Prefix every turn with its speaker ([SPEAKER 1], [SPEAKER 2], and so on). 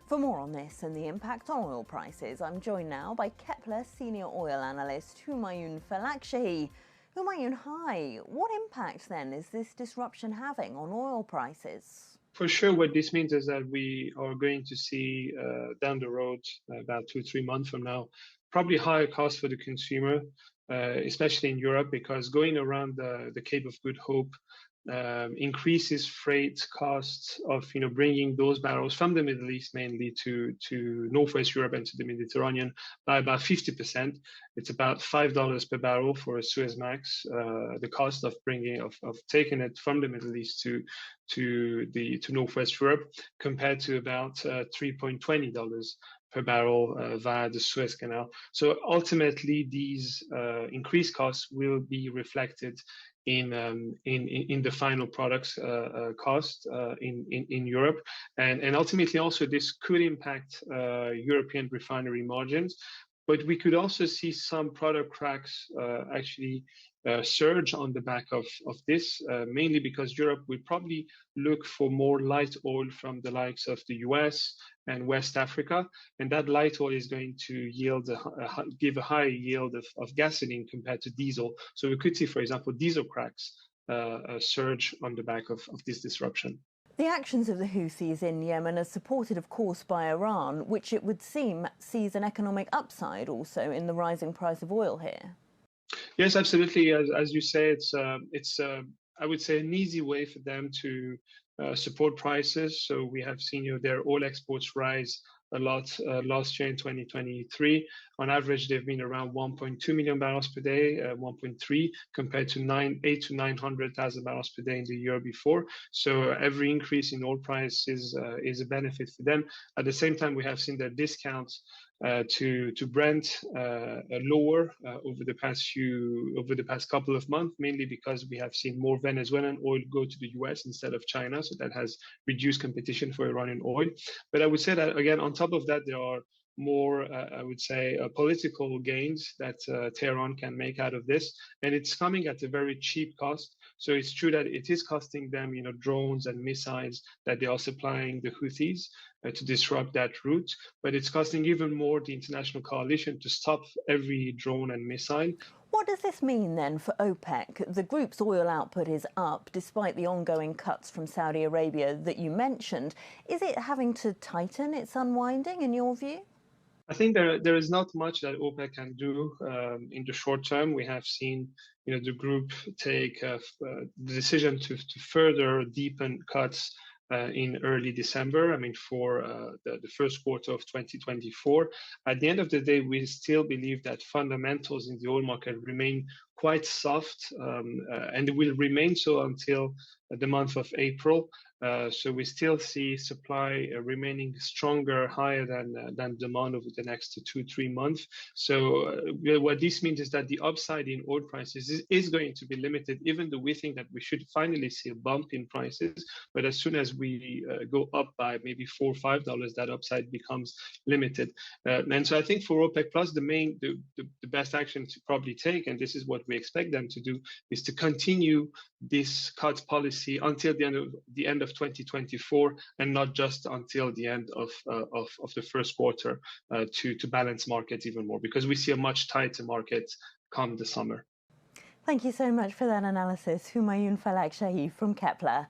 [SPEAKER 1] For more on this and the impact on oil prices, I'm joined now by Kpler Senior Oil Analyst Homayoun Falakshahi. Homayoun, hi. What impact then is this disruption having on oil prices?
[SPEAKER 2] For sure, what this means is that we are going to see down the road, about 2 or 3 months from now, probably higher costs for the consumer, especially in Europe, because going around the Cape of Good Hope increases freight costs of bringing those barrels from the Middle East mainly to Northwest Europe and to the Mediterranean by about 50%. It's about $5 per barrel for a Suezmax. The cost of taking it from the Middle East to Northwest Europe, compared to about $3.20 per barrel via the Suez Canal. So ultimately, these increased costs will be reflected in the final products cost in Europe, and ultimately also this could impact European refinery margins. But we could also see some product cracks actually surge on the back of this, mainly because Europe will probably look for more light oil from the likes of the US and West Africa, and that light oil is going to give a higher yield of gasoline compared to diesel. So we could see, for example, diesel cracks surge on the back of this disruption.
[SPEAKER 1] The actions of the Houthis in Yemen are supported, of course, by Iran, which it would seem sees an economic upside also in the rising price of oil here.
[SPEAKER 2] Yes, absolutely. As you say, it's I would say an easy way for them to support prices. So we have seen their oil exports rise a lot last year in 2023. On average, they've been around 1.2 million barrels per day, 1.3, compared to 8 to 900,000 barrels per day in the year before. So every increase in oil price is a benefit for them. At the same time, we have seen their discounts to Brent lower over the past couple of months, mainly because we have seen more Venezuelan oil go to the US instead of China, so that has reduced competition for Iranian oil. But I would say that again, on top of that, there are more, I would say, political gains that Tehran can make out of this, and it's coming at a very cheap cost. So it's true that it is costing them, drones and missiles that they are supplying the Houthis to disrupt that route, but it's costing even more the international coalition to stop every drone and missile.
[SPEAKER 1] What does this mean then for OPEC? The group's oil output is up despite the ongoing cuts from Saudi Arabia that you mentioned. Is it having to tighten its unwinding, in your view?
[SPEAKER 2] I think there is not much that OPEC can do in the short term. We have seen, the group take the decision to further deepen cuts in early December. I mean, for the first quarter of 2024. At the end of the day, we still believe that fundamentals in the oil market remain quite soft, and it will remain so until the month of April. So we still see supply remaining stronger, higher than demand over the next 2-3 months. So what this means is that the upside in oil prices is going to be limited, even though we think that we should finally see a bump in prices. But as soon as we go up by maybe $4 or $5, that upside becomes limited. And so I think for OPEC Plus, the best action to probably take, and this is what we expect them to do, is to continue this cut policy until the end of 2024, and not just until the end of the first quarter, to balance markets even more, because we see a much tighter market come the summer.
[SPEAKER 1] Thank you so much for that analysis, Homayoun Falakshahi from Kpler.